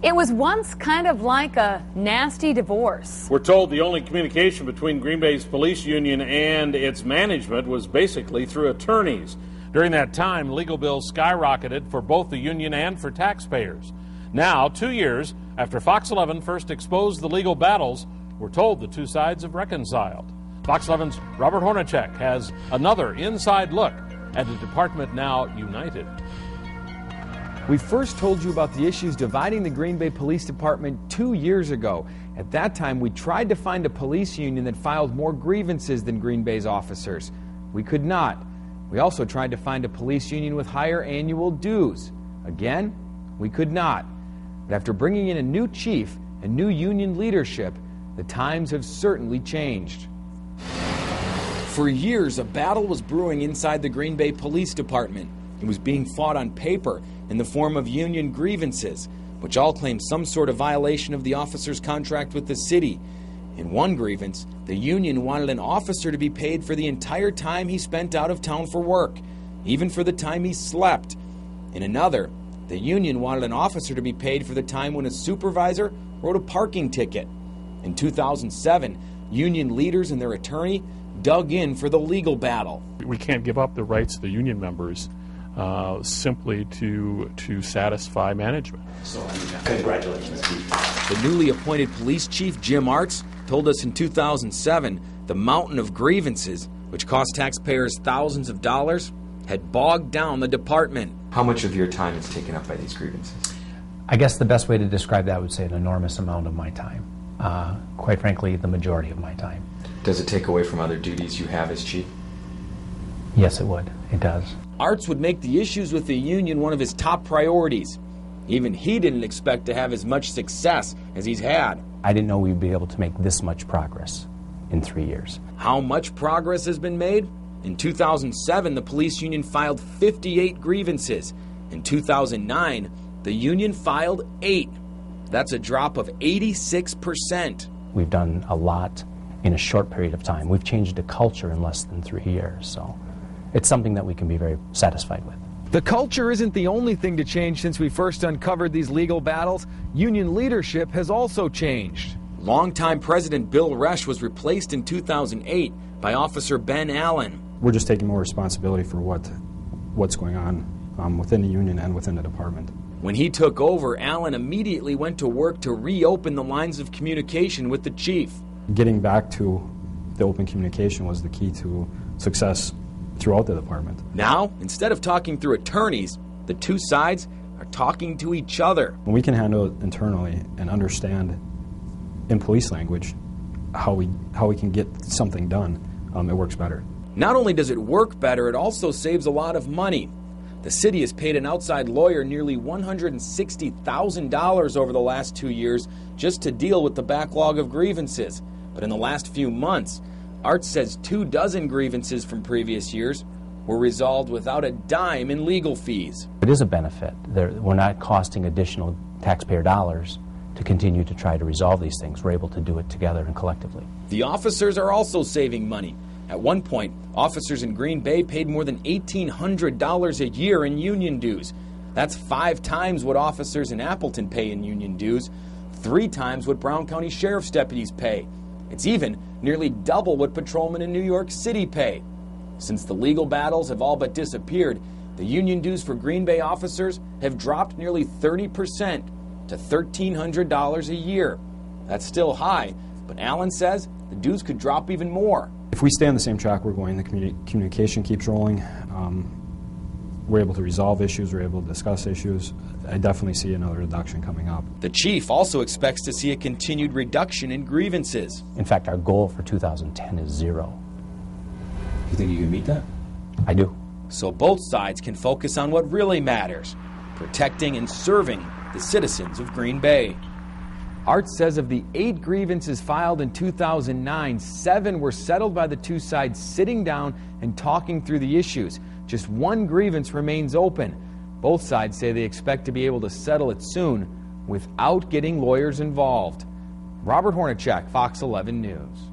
It was once kind of like a nasty divorce. We're told the only communication between Green Bay's police union and its management was basically through attorneys. During that time, legal bills skyrocketed for both the union and for taxpayers. Now, 2 years after Fox 11 first exposed the legal battles, we're told the two sides have reconciled. Fox 11's Robert Hornacek has another inside look at a department now united. We first told you about the issues dividing the Green Bay Police Department 2 years ago. At that time, we tried to find a police union that filed more grievances than Green Bay's officers. We could not. We also tried to find a police union with higher annual dues. Again, we could not. But after bringing in a new chief and new union leadership, the times have certainly changed. For years, a battle was brewing inside the Green Bay Police Department. It was being fought on paper in the form of union grievances, which all claimed some sort of violation of the officer's contract with the city. In one grievance, the union wanted an officer to be paid for the entire time he spent out of town for work, even for the time he slept. In another, the union wanted an officer to be paid for the time when a supervisor wrote a parking ticket. In 2007, union leaders and their attorney dug in for the legal battle. We can't give up the rights of the union members simply to satisfy management. So, congratulations, Chief. The newly appointed police chief, Jim Artz, told us in 2007 the mountain of grievances, which cost taxpayers thousands of dollars, had bogged down the department. How much of your time is taken up by these grievances? I guess the best way to describe that would say an enormous amount of my time. Quite frankly, the majority of my time. Does it take away from other duties you have as chief? Yes, it would. It does. Artz would make the issues with the union one of his top priorities. Even he didn't expect to have as much success as he's had. I didn't know we'd be able to make this much progress in 3 years. How much progress has been made? In 2007, the police union filed 58 grievances. In 2009, the union filed 8. That's a drop of 86%. We've done a lot in a short period of time. We've changed a culture in less than 3 years, so it's something that we can be very satisfied with. The culture isn't the only thing to change since we first uncovered these legal battles. Union leadership has also changed. Longtime President Bill Resch was replaced in 2008 by Officer Ben Allen. We're just taking more responsibility for what's going on within the union and within the department. When he took over, Allen immediately went to work to reopen the lines of communication with the chief. Getting back to the open communication was the key to success throughout the department. Now, instead of talking through attorneys, the two sides are talking to each other. When we can handle it internally and understand in police language how we can get something done, it works better. Not only does it work better, it also saves a lot of money. The city has paid an outside lawyer nearly $160,000 over the last 2 years just to deal with the backlog of grievances. But in the last few months, Artz says 24 grievances from previous years were resolved without a dime in legal fees. It is a benefit. We're not costing additional taxpayer dollars to continue to try to resolve these things. We're able to do it together and collectively. The officers are also saving money. At one point, officers in Green Bay paid more than $1,800 a year in union dues. That's 5 times what officers in Appleton pay in union dues, 3 times what Brown County Sheriff's deputies pay. It's even nearly double what patrolmen in New York City pay. Since the legal battles have all but disappeared, the union dues for Green Bay officers have dropped nearly 30% to $1,300 a year. That's still high, but Allen says the dues could drop even more. If we stay on the same track we're going, the communication keeps rolling, we're able to resolve issues, we're able to discuss issues. I definitely see another reduction coming up. The chief also expects to see a continued reduction in grievances. In fact, our goal for 2010 is 0. You think you can meet that? I do. So both sides can focus on what really matters, protecting and serving the citizens of Green Bay. Artz says of the 8 grievances filed in 2009, 7 were settled by the two sides sitting down and talking through the issues. Just 1 grievance remains open. Both sides say they expect to be able to settle it soon without getting lawyers involved. Robert Hornacek, Fox 11 News.